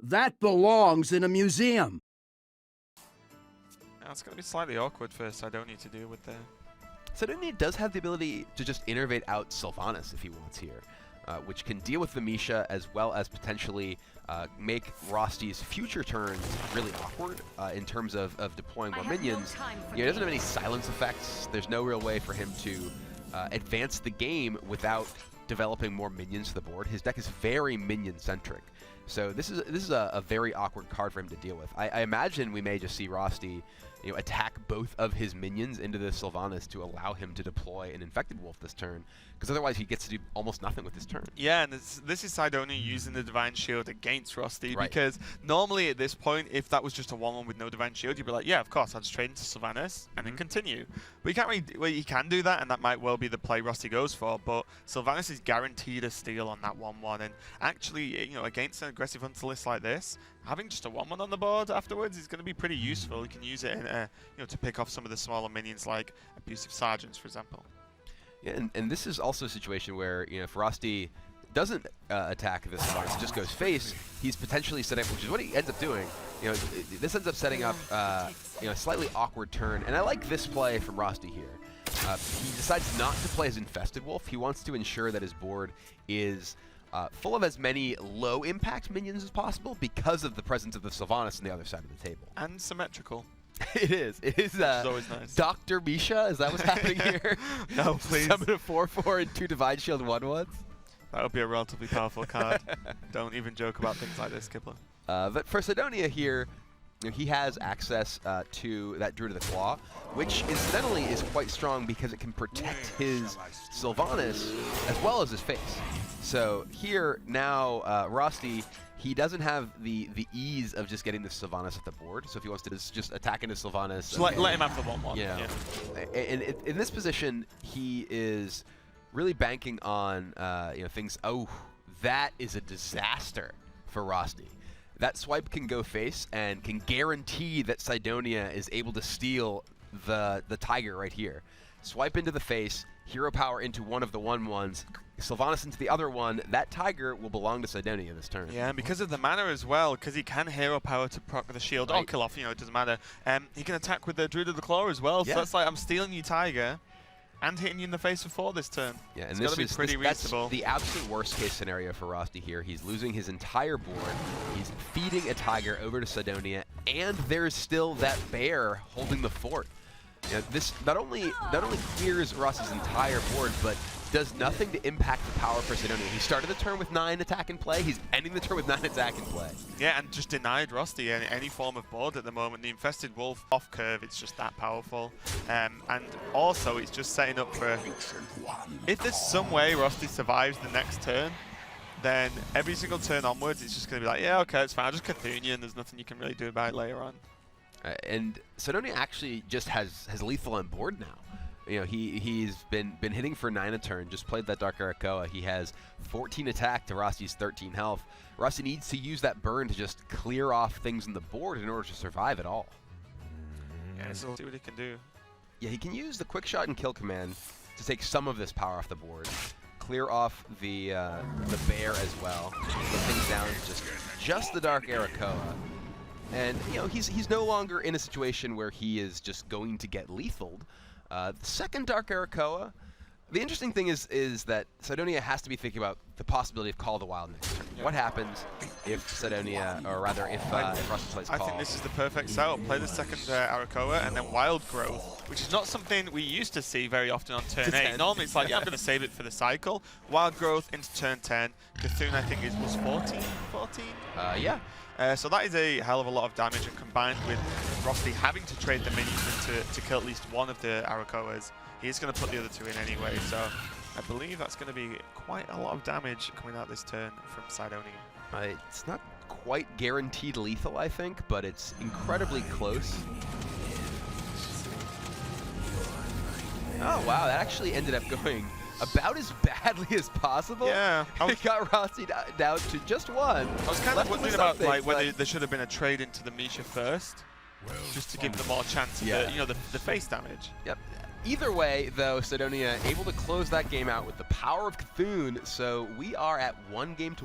That belongs in a museum. Now, it's going to be slightly awkward for Sidonia to deal with there. Sidonia does have the ability to just innervate out Sylvanas if he wants here, which can deal with the Misha as well as potentially make Rosty's future turns really awkward in terms of deploying more minions. He doesn't have any silence effects. There's no real way for him to advance the game without developing more minions to the board. His deck is very minion-centric. So this is a very awkward card for him to deal with. I imagine we may just see Rosty attack both of his minions into the Sylvanas to allow him to deploy an Infected Wolf this turn, because otherwise he gets to do almost nothing with his turn. Yeah, and this is Sidonia using the Divine Shield against Rosty, Right. because normally at this point, if that was just a 1-1 with no Divine Shield, you'd be like, yeah, of course, I'll just trade into Sylvanas and then continue. But you can't really, well, you can do that, and that might well be the play Rosty goes for, but Sylvanas is guaranteed a steal on that 1-1, and actually, against an aggressive hunter list like this, having just a 1-1 on the board afterwards is going to be pretty useful. You can use it in, to pick off some of the smaller minions like Abusive Sergeants, for example. Yeah, and this is also a situation where, if Rosty doesn't attack this Sylvanas, just goes face, he's potentially setting up, which is what he ends up doing. This ends up setting up a slightly awkward turn, and I like this play from Rosty here. He decides not to play his Infested Wolf. He wants to ensure that his board is full of as many low-impact minions as possible because of the presence of the Sylvanas on the other side of the table. And symmetrical. It is. It is. Always nice. Dr. Misha, is that what's happening here? No, please. Summon a 4/4 and 2 Divine Shield 1/1s. That would be a relatively powerful card. Don't even joke about things like this, Kibler. But for Sidonia here, he has access to that Druid of the Claw, which incidentally is quite strong because it can protect his Sylvanas as well as his face. So here now, Rosty, he doesn't have the ease of just getting the Sylvanas at the board. So if he wants to just attack into Sylvanas, Just let him have the 1-1. Yeah. And in this position, he is really banking on things. Oh, that is a disaster for Rosty. That swipe can go face and can guarantee that Sidonia is able to steal the Tiger right here. Swipe into the face, hero power into one of the 1/1s, Sylvanas into the other one. That Tiger will belong to Sidonia this turn. Yeah, and because of the mana as well, because he can hero power to proc the shield or kill off, it doesn't matter. He can attack with the Druid of the Claw as well, so that's like, I'm stealing you Tiger and hitting you in the face for 4 this turn. Yeah, and it's this gotta be pretty reasonable. That's the absolute worst case scenario for Rosty here. He's losing his entire board. He's feeding a Tiger over to Sidonia, and there's still that bear holding the fort. This not only clears Rosty's entire board, but does nothing to impact the power for Sidonia. He started the turn with 9 attack in play. He's ending the turn with 9 attack in play. Yeah, and just denied Rosty any form of board at the moment. The Infested Wolf off curve, it's just that powerful. And also, it's just setting up for, if there's some way Rosty survives the next turn, then every single turn onwards, it's just going to be like, yeah, okay, it's fine. I'll just Cthulhu, and there's nothing you can really do about it later on. And Sidonia actually just has lethal on board now. He's been hitting for 9 a turn, just played that Dark Arakoa. He has 14 attack to Rosty's 13 health. Rosty needs to use that burn to just clear off things on the board in order to survive at all. Yeah, so we'll see what he can do. Yeah, he can use the quick shot and kill command to take some of this power off the board, clear off the bear as well, put things down to just the Dark Arakoa. And he's no longer in a situation where he is just going to get lethaled. The second Dark Arakoa, the interesting thing is that Sidonia has to be thinking about the possibility of Call of the Wild next turn. What happens if Sidonia, or rather if Rosty plays Call? I think this is the perfect setup. Play the second Arakoa and then Wild Growth, which is not something we used to see very often on turn 8. Normally it's like, yeah, I'm going to save it for the cycle. Wild Growth into turn 10. Cthulhu, I think, was 14? Yeah. So that is a hell of a lot of damage, and combined with Rosty having to trade the minions to kill at least one of the Arakoas, he's going to put the other 2 in anyway. So I believe that's going to be quite a lot of damage coming out this turn from Sidonia. It's not quite guaranteed lethal, I think, but it's incredibly close. Oh, wow, that actually ended up going about as badly as possible. Yeah. It got Rosty down to just 1. I was kind of wondering about whether there should have been a trade into the Misha first, just to give them more chance of the face damage. Yep. Either way, though, Sidonia able to close that game out with the power of Cthulhu, so we are at 1-1.